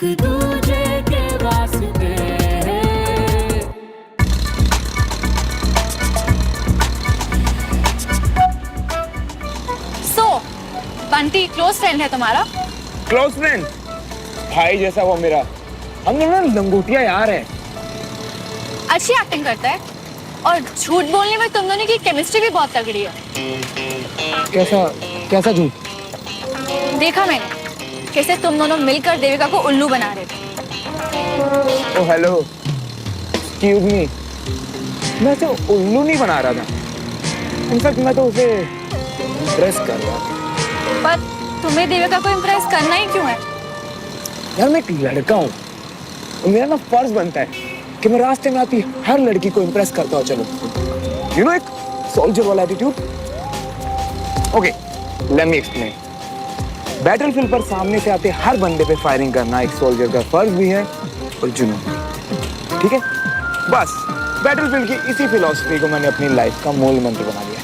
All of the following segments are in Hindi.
एक दूजे के वास्ते बंटी क्लोज फ्रेंड है तुम्हारा? Close friend? भाई जैसा वो मेरा। हम दोनों लंगोटिया यार हैं। अच्छी एक्टिंग करता है और झूठ बोलने में तुम दोनों की केमिस्ट्री भी बहुत तगड़ी है। कैसा कैसा झूठ? देखा मैंने कैसे तुम दोनों मिलकर देविका को उल्लू बना रहे थे। ओह हेलो, एक्सक्यूज मी, मैं तो उल्लू नहीं बना रहा था। इनफैक्ट मैं तो उसे इम्प्रेस कर रहा था। पर तुम्हें देविका को इम्प्रेस करना ही क्यों है? यार मैं एक लड़का हूँ और मेरा ना फर्ज बनता है कि मैं रास्ते में आती हर लड़की को इम्प्रेस करता हूँ। चलो यू नो, एक सोल्जर वाला attitude. Okay, let me explain. Battlefield पर सामने से आते हर बंदे पे फायरिंग करना एक सोल्जर का फर्ज भी है और जुनून भी। ठीक है, बस बैटलफील्ड की इसी फिलॉसफी को मैंने अपनी लाइफ का मूल मंत्र बना लिया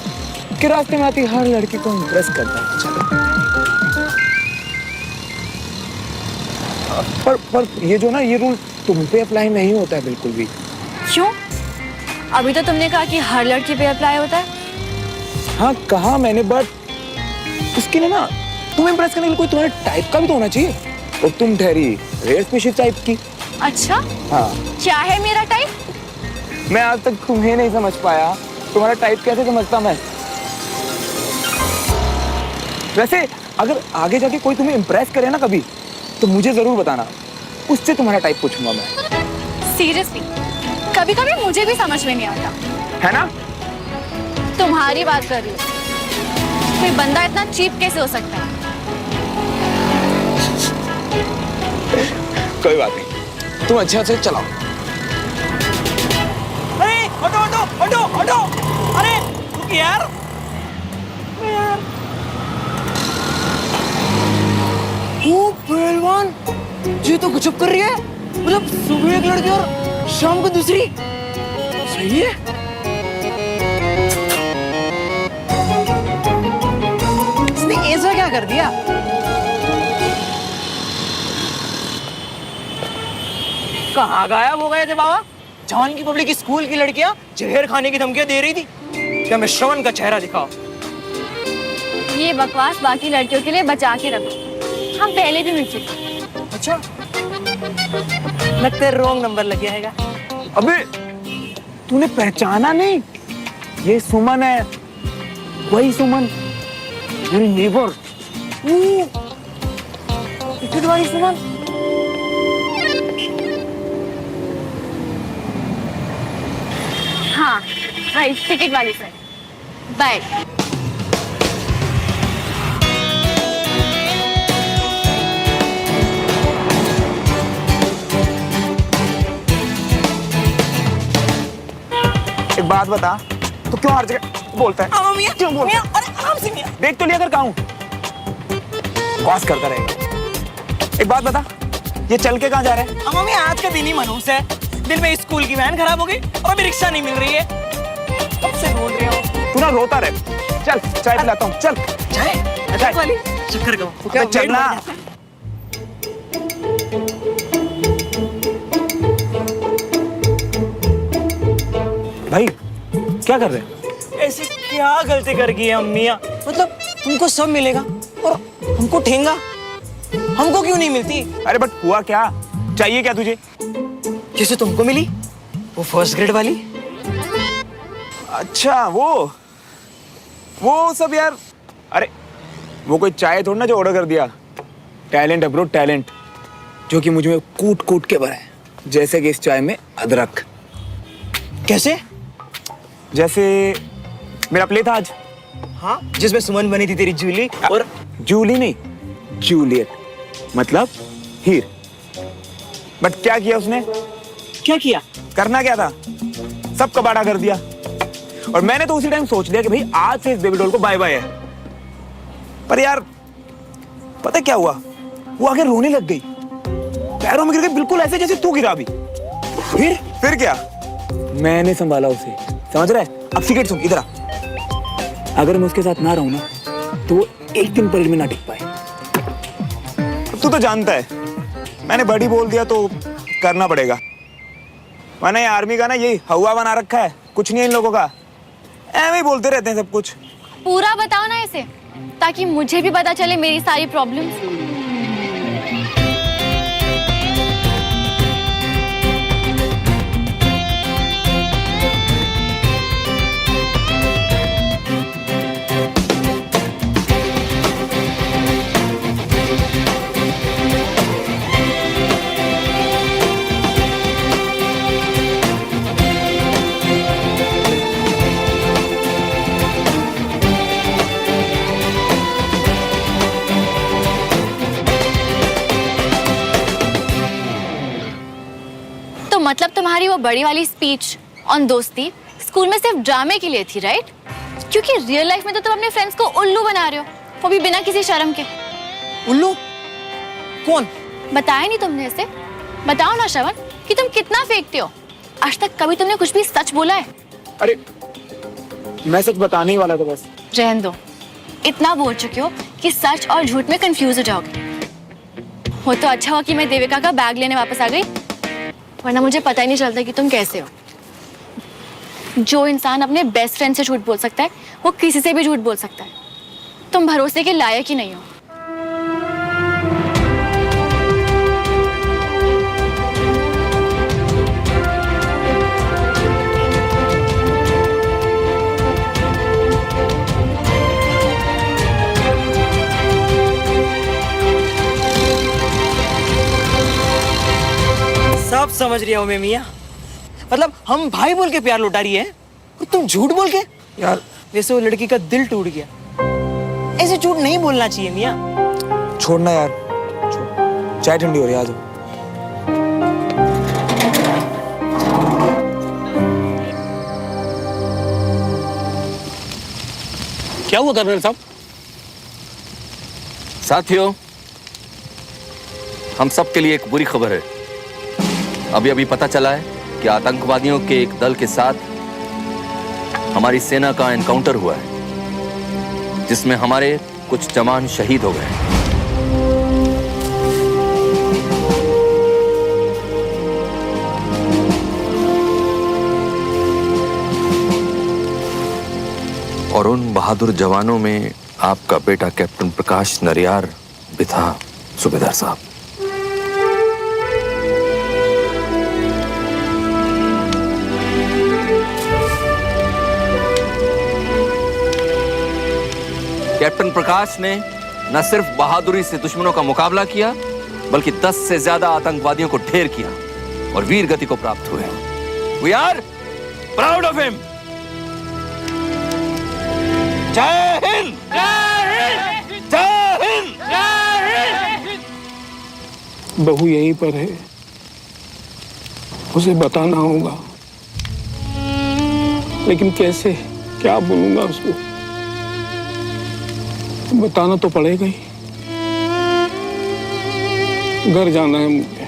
कि रास्ते में आती हर लड़की को इम्प्रेस करता है। चलो पर ये जो ना, ये रूल तुम पे अप्लाई नहीं होता है बिल्कुल भी। क्यों? अभी तो तुमने कहा कि हर लड़की पे अप्लाई होता है। हाँ कहा मैंने, बट उसके लिए ना तुम्हें इम्प्रेस करने के लिए कोई तुम्हारे टाइप का भी तो होना चाहिए। और तुम ठहरी रेयर स्पीशीज टाइप की। अच्छा, हाँ। क्या है मेरा टाइप? मैं आज तक तुम्हें नहीं समझ पाया, तुम्हारा टाइप कैसे समझता मैं। वैसे अगर आगे जाके कोई तुम्हें इम्प्रेस करे ना कभी, तो मुझे जरूर बताना, उससे तुम्हारा टाइप पूछूंगा मैं। सीरियसली कभी कभी मुझे भी समझ में नहीं आता है ना। तुम्हारी बात कर रही हूँ। कोई बंदा इतना चीप कैसे हो सकता है? कोई बात नहीं, तुम अच्छे से चलाओ। अरे हटो हटो हटो हटो, अरे रुक यार। ओ पहलवान, ये तो गजब कर रही है। मतलब सुबह एक लड़की और शाम को दूसरी। सही है। इसने ऐसा क्या कर दिया? कहाँ गायब हो गए थे बाबा? जवान की पब्लिक स्कूल की लड़कियां जहर खाने की धमकियां दे रही थी। क्या मैं श्रवण का चेहरा दिखाओ? ये बकवास बाकी लड़कियों के लिए बचा के रखो, हम पहले भी मिल चुके। अच्छा, लगता है रॉन्ग नंबर लग गया हैगा। अबे तूने पहचाना नहीं? ये सुमन है, वही सुमन, मेरी नेबर। टिकट वाली सुमन। हाँ राइट, टिकट वाली फ्रेंड। बाय। एक बात बता, तो क्यों हर जगह बोलता है? मियां, क्यों बोलता है? अरे आराम से मियां। देख तो लिया कर, कहूँ बॉस करता रहेगा। एक बात बता, ये चल के कहाँ जा रहा है? अम्मा मियां, आज का दिन ही मनहूस है। दिन में स्कूल की वैन खराब हो गई और अभी रिक्शा नहीं मिल रही है। कब से ढूंढ रही हूँ। तू ना रोता रहे। चल चाय पिलाता हूँ, चल। चाय वाली चक्कर का तो क्या चलना। भाई क्या कर रहे हैं? ऐसे क्या गलती कर गई है अम्मिया? मतलब तुमको सब मिलेगा और हमको ठेंगा, हमको क्यों नहीं मिलती? अरे बट हुआ क्या? चाहिए क्या तुझे? जैसे तुमको मिली वो फर्स्ट ग्रेड वाली। अच्छा वो सब यार। अरे वो कोई चाय थोड़ा ना जो ऑर्डर कर दिया। टैलेंट है ब्रो, टैलेंट, जो कि मुझ में कूट कूट के भरा है। जैसे कि इस चाय में अदरक। कैसे? जैसे मेरा प्ले था आज। हाँ, जिसमें सुमन बनी थी तेरी जूली। और जूली नहीं, जूलियट, मतलब हीर। बट क्या किया उसने? क्या किया? करना क्या था? सब कबाड़ा कर दिया। और मैंने तो उसी टाइम सोच लिया कि भाई आज से इस बेबी डॉल को बाय बाय है। पर यार पता क्या हुआ? वो आगे रोने लग गई, पैरों में गिर गई, बिल्कुल ऐसे जैसे तू गिरा अभी। फिर क्या? मैंने संभाला उसे, समझ रहा है? अब सिगरेट सुन, इधर आ। अगर मैं उसके साथ ना रहूं ना, तो वो एक दिन परेड में ना टिक पाए। तू तो जानता है मैंने बड़ी बोल दिया तो करना पड़ेगा। मैंने आर्मी का ना ये हवा बना रखा है, कुछ नहीं है इन लोगों का, ऐਵੇਂ ही बोलते रहते हैं सब कुछ। पूरा बताओ ना इसे, ताकि मुझे भी पता चले मेरी सारी प्रॉब्लम्स। तो मतलब तुम्हारी वो बड़ी वाली स्पीच ऑन दोस्ती स्कूल में सिर्फ ड्रामे के लिए थी, राइट? क्योंकि रियल लाइफ में तो तुम अपने फ्रेंड्स को उल्लू बना रहे हो, वो भी बिना किसी शर्म के। उल्लू? कौन? बताया नहीं तुमने इसे? बताओ ना श्रवण कि तुम कितना फेंकते हो। आज तक कभी तुमने कुछ भी सच बोला है? अरे मैं सच बताने ही वाला था बस। रहने दो, इतना बोल चुके हो कि सच और झूठ में कंफ्यूज हो जाओगे। वो तो अच्छा हुआ कि मैं देविका का बैग लेने वापस आ गई, वरना मुझे पता ही नहीं चलता कि तुम कैसे हो। जो इंसान अपने बेस्ट फ्रेंड से झूठ बोल सकता है, वो किसी से भी झूठ बोल सकता है। तुम भरोसे के लायक ही नहीं हो। सब समझ रही हूँ मैं मियाँ। मतलब हम भाई बोल के प्यार लुटा रही है और तुम झूठ बोल के। यार वैसे वो लड़की का दिल टूट गया, ऐसे झूठ नहीं बोलना चाहिए मियाँ। छोड़ना यार, चाय ठंडी हो रही है, आ जाओ। क्या हुआ कर्नल साहब? साथियों, हम सब के लिए एक बुरी खबर है। अभी अभी पता चला है कि आतंकवादियों के एक दल के साथ हमारी सेना का एनकाउंटर हुआ है, जिसमें हमारे कुछ जवान शहीद हो गए। और उन बहादुर जवानों में आपका बेटा कैप्टन प्रकाश नरियार भी था, सूबेदार साहब। कैप्टन प्रकाश ने न सिर्फ बहादुरी से दुश्मनों का मुकाबला किया, बल्कि 10 से ज्यादा आतंकवादियों को ढेर किया और वीर गति को प्राप्त हुए। We are proud of him. जय हिंद! जय हिंद! जय हिंद! जय हिंद! बहू यहीं पर है, उसे बताना होगा, लेकिन कैसे, क्या बोलूंगा उसको? बताना तो पड़ेगा ही। घर जाना है मुझे।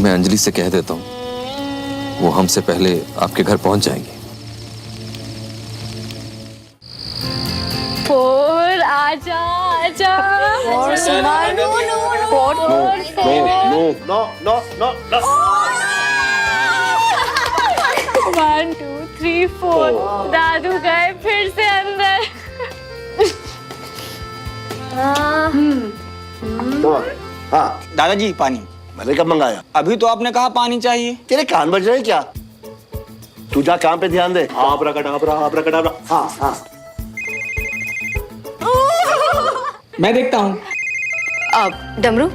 मैं अंजलि से कह देता हूं, वो हमसे पहले आपके घर पहुंच जाएंगी। फोर आजा आजा। और no no no no no. 1 2 3 4। दादू गए फिर से अंदर। हाँ दादाजी पानी। मैंने कब मंगाया? अभी तो आपने कहा पानी चाहिए। तेरे कान बज रहे हैं क्या? तू जा काम पे ध्यान दे। आबराकडाबरा। हाँ हाँ। मैं देखता हूँ। अब डमरू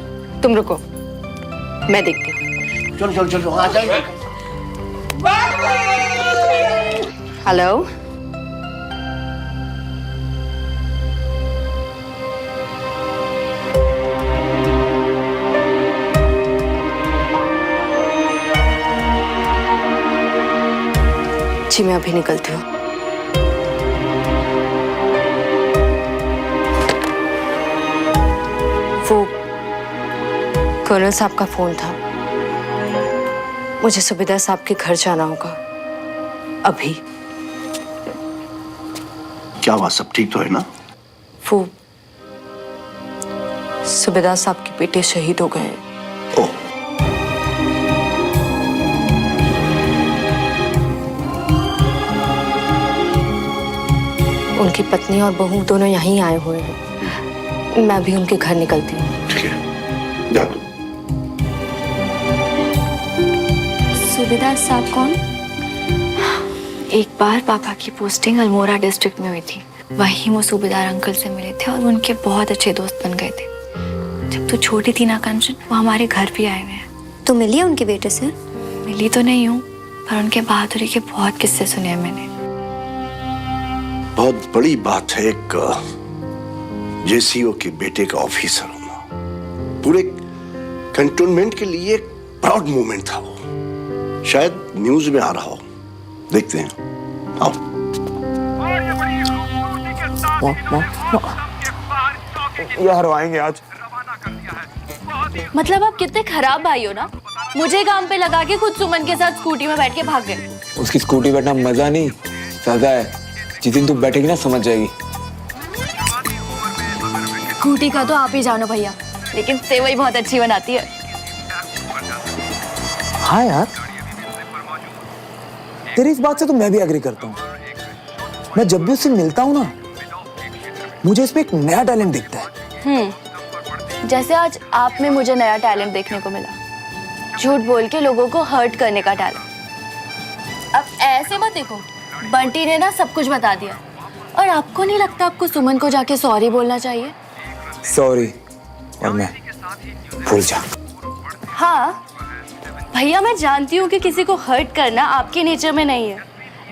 तुम रुको, मैं देखती हूँ। चलो चलो चलो आ जाए। हेलो, जी मैं अभी निकलती हूँ। वो कर्नल साहब का फोन था, मुझे सूबेदार साहब के घर जाना होगा अभी। क्या हुआ, सब ठीक तो है ना? वो सूबेदार साहब के बेटे शहीद हो गए। ओह, उनकी पत्नी और बहू दोनों यहीं आए हुए हैं। मैं भी उनके घर निकलती हूँ। ठीक है, जा तू। सूबेदार साहब कौन? एक बार पापा की पोस्टिंग अल्मोड़ा डिस्ट्रिक्ट में हुई थी, वहीं वो सूबेदार अंकल से मिले थे और उनके बहुत अच्छे दोस्त बन गए थे। जब तू छोटी थी ना कंचन, वो हमारे घर भी आए हुए हैं। तो मिली है उनके बेटे से? मिली तो नहीं हूँ, पर उनके बहादुरी के बहुत किस्से सुने हैं मैंने। बहुत बड़ी बात है एक जेसीओ के बेटे का ऑफिसर होना। पूरे कंटोनमेंट के लिए एक प्राउड मोमेंट था वो। शायद न्यूज में आ रहा हो, देखते हैं। आओ। ये हरवाएंगे आज। मतलब आप कितने खराब भाई हो ना, मुझे काम पे लगा के खुद सुमन के साथ स्कूटी में बैठ के भाग गए। उसकी स्कूटी बैठना मजा नहीं, सजा है। जिस दिन तू बैठेगी ना समझ जाएगी। स्कूटी का तो आप ही जानो भैया, लेकिन सेवई बहुत अच्छी बनाती है। हाँ यार, तेरी इस बात से तो मैं भी एग्री करता हूँ। मैं जब भी उससे मिलता हूँ ना, मुझे इसमें एक नया टैलेंट दिखता है। जैसे आज आप में मुझे नया टैलेंट देखने को मिला, झूठ बोल के लोगों को हर्ट करने का टैलेंट। अब ऐसे मत देखो, बंटी ने ना सब कुछ बता दिया। और आपको नहीं लगता आपको सुमन को जाके सॉरी बोलना चाहिए? सॉरी और मैं भूल जा। हाँ भैया, मैं जानती हूँ कि किसी को हर्ट करना आपके नेचर में नहीं है,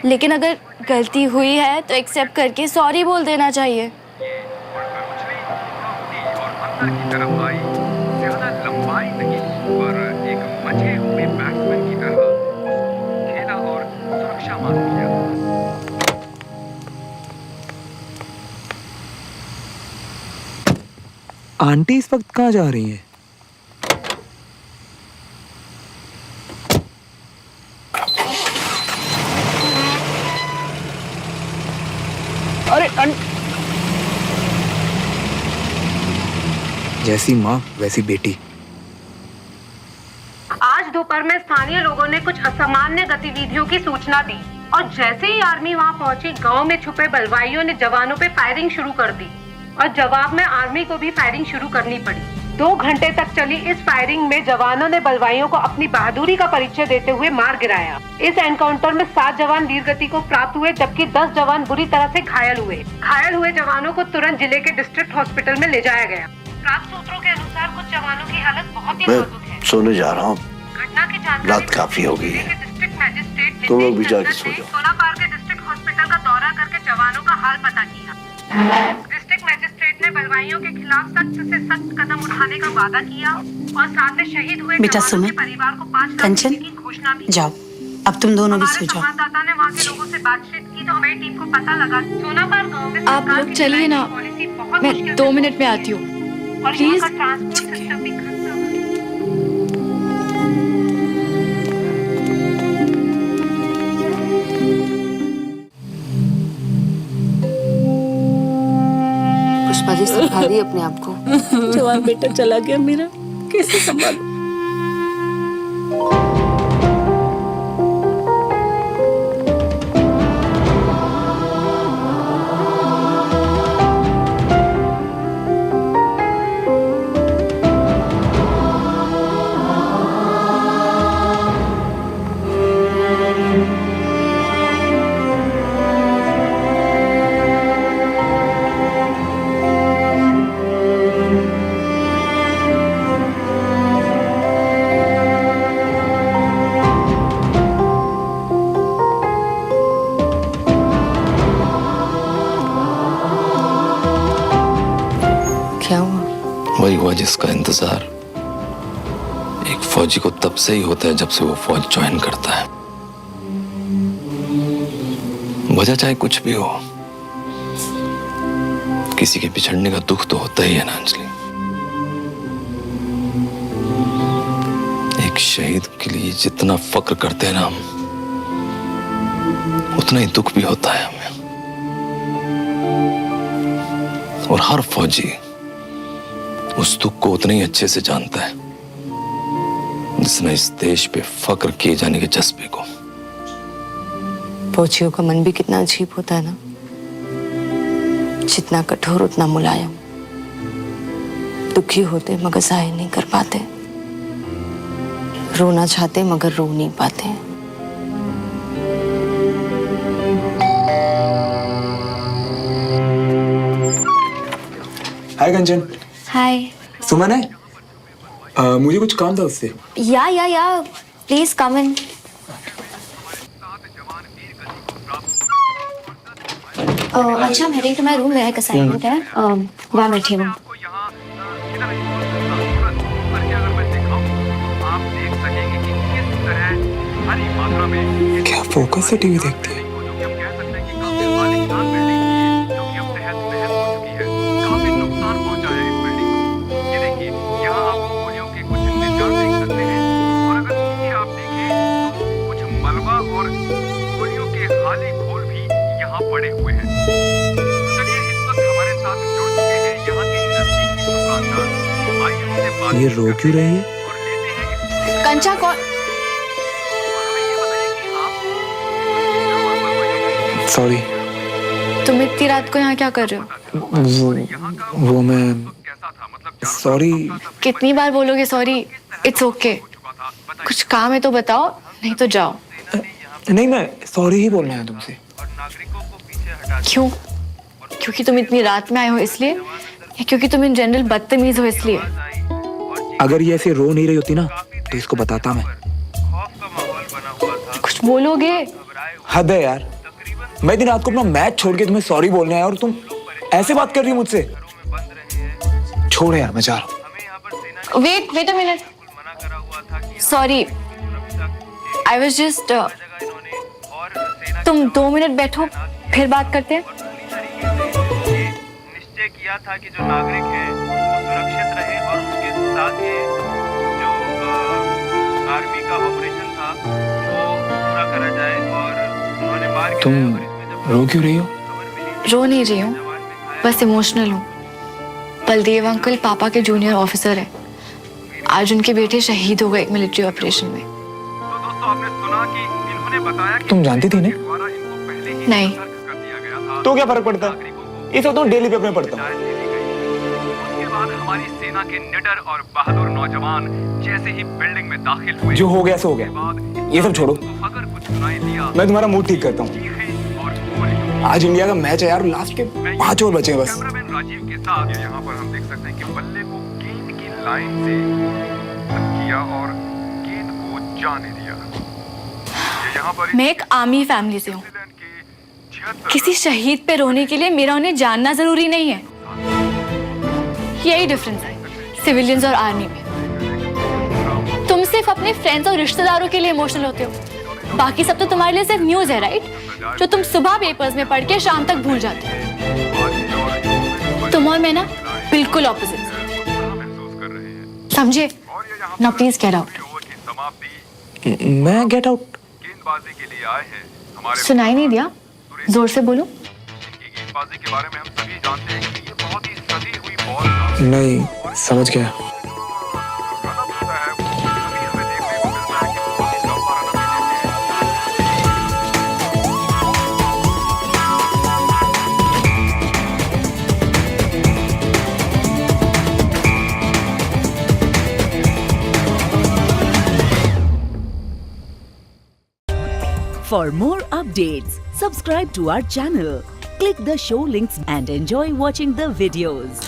लेकिन अगर गलती हुई है तो एक्सेप्ट करके सॉरी बोल देना चाहिए। आंटी इस वक्त कहाँ जा रही है? अरे जैसी माँ वैसी बेटी। आज दोपहर में स्थानीय लोगों ने कुछ असामान्य गतिविधियों की सूचना दी और जैसे ही आर्मी वहां पहुंची, गांव में छुपे बलवाइयों ने जवानों पे फायरिंग शुरू कर दी और जवाब में आर्मी को भी फायरिंग शुरू करनी पड़ी। 2 घंटे तक चली इस फायरिंग में जवानों ने बलवाइयों को अपनी बहादुरी का परिचय देते हुए मार गिराया। इस एनकाउंटर में 7 जवान वीरगति को प्राप्त हुए, जबकि 10 जवान बुरी तरह से घायल हुए। घायल हुए जवानों को तुरंत जिले के डिस्ट्रिक्ट हॉस्पिटल में ले जाया गया। प्राप्त सूत्रों के अनुसार कुछ जवानों की हालत बहुत ही नाजुक है। सोने जा रहा हूँ, घटना की जानकारी रात काफी हो गई है। डिस्ट्रिक्ट मैजिस्ट्रेट तुम लोग भी जाके सो जाओ। सोनापार के डिस्ट्रिक्ट हॉस्पिटल का दौरा करके जवानों का हाल पता किया। डिस्ट्रिक्ट मैजिस्ट्रेट ने बलवाइयों के खिलाफ सख्त से सख्त कदम उठाने का वादा किया और साथ में शहीद हुए जवानों के परिवार को 5 लाख रुपए की घोषणा भी। जाओ, अब तुम दोनों भी सो जाओ। संवाददाता ने वहाँ के लोगों से बातचीत की तो हमारी टीम को पता लगा सोनापार गाँव में आप लोग चलिए ना, मैं 2 मिनट में आती हूँ प्लीज। ट्रांसपोर्ट सिस्टम भी खस्ता हुआ। पुष्पा जी संभालिए अपने आप को। जवान बेटा चला गया मेरा, कैसे संभालूं? क्या हुआ? वही हुआ जिसका इंतजार एक फौजी को तब से ही होता है जब से वो फौज ज्वाइन करता है। वजह चाहे कुछ भी हो, किसी के बिछड़ने का दुख तो होता ही है ना अंजलि। एक शहीद के लिए जितना फक्र करते हैं ना हम, उतना ही दुख भी होता है हमें। और हर फौजी उस दुख को उतने ही अच्छे से जानता है जिसने इस देश पे फख्र किए जाने के जज्बे को। फौजियों का मन भी कितना अजीब होता है ना, जितना कठोर उतना मुलायम। दुखी होते मगर जाहिर नहीं कर पाते, रोना चाहते मगर रो नहीं पाते। हाय कंचन। हाय। सुमन है? मुझे कुछ काम था उससे। या प्लीज कम इन। अच्छा मेरे तो मैं रूम में एक असाइनमेंट है, वहाँ बैठी हूँ। क्या फोकस से टीवी देखती है? पड़े हुए हैं। चलिए इस वक्त हमारे साथ जुड़ चुके हैं यहाँ के नजदीकी दुकानदार। आइए उनसे बात ये रो क्यों रही है? और लेते हैं कंचा कौन? सॉरी। तुम इतनी रात को यहाँ क्या कर रहे हो? वो मैं सॉरी। कितनी बार बोलोगे सॉरी? It's okay. कुछ काम है तो बताओ, नहीं तो जाओ। नहीं, मैं सॉरी ही बोलना है तुमसे। क्यों? क्योंकि तुम इतनी रात में आए हो इसलिए, या क्योंकि तुम इन जनरल बदतमीज हो इसलिए? अगर ये ऐसे रो नहीं रही होती ना तो इसको बताता मैं। कुछ बोलोगे? हद है यार, मैं दिन रात को अपना मैच छोड़ के तुम्हें सॉरी बोलने आया और तुम ऐसे बात कर रही हो मुझसे। छोड़ यार, मैं जा रहा हूँ। Wait a minute. Sorry, I was just. तुम 2 मिनट बैठो, फिर बात करते हैं। निश्चय किया था कि जो नागरिक है वो सुरक्षित रहे और उसके साथ ही जो आर्मी का ऑपरेशन था वो पूरा करा जाए। और उन्होंने मार तुम रो क्यों रही हो? रो नहीं रही हूँ, बस इमोशनल हूँ। बलदेव अंकल पापा के जूनियर ऑफिसर हैं। आज उनके बेटे शहीद हो गए मिलिट्री ऑपरेशन में। तो दोस्तों आपने सुना कि इन्होंने बताया कि तुम जानती थी ना? नहीं। तो क्या फर्क पड़ता है? इस वक्त तो डेली पेपर में पढ़ता हूँ। उसके बाद हमारी सेना के निडर और बहादुर नौजवान जैसे ही बिल्डिंग में दाखिल हुए, जो हो गया सो हो गया, ये सब छोड़ो। अगर कुछ सुनाई दिया मैं तुम्हारा मूड ठीक करता हूँ। और गोली। आज इंडिया का मैच है यार, लास्ट के 5 ओवर बचे हैं बस। कैमरामैन राजीव के साथ यहाँ पर हम देख सकते हैं कि बल्ले को गेंद की लाइन से टच किया और गेंद को जाने दिया। यहाँ पर मैं एक आर्मी फैमिली से हूँ। किसी शहीद पे रोने के लिए मेरा उन्हें जानना जरूरी नहीं है। यही डिफरेंस है सिविलियंस और आर्मी में। तुम सिर्फ अपने फ्रेंड्स और रिश्तेदारों के लिए इमोशनल होते हो, बाकी सब तो तुम्हारे लिए सिर्फ न्यूज है, राइट? जो तुम सुबह पेपर्स में पढ़ के शाम तक भूल जाते हो। तुम और मैं ना बिल्कुल ऑपोजिट, समझे? Now please get out. मैं गेट आउट? गेंदबाजी के लिए आए हैं हमारे। सुनाई नहीं दिया? जोर से बोलो। गेंदबाजी के बारे में हम सभी जानते हैं कि ये बहुत ही सदी हुई बॉल था। नहीं, समझ गया। For more updates, subscribe to our channel, click the show links and enjoy watching the videos.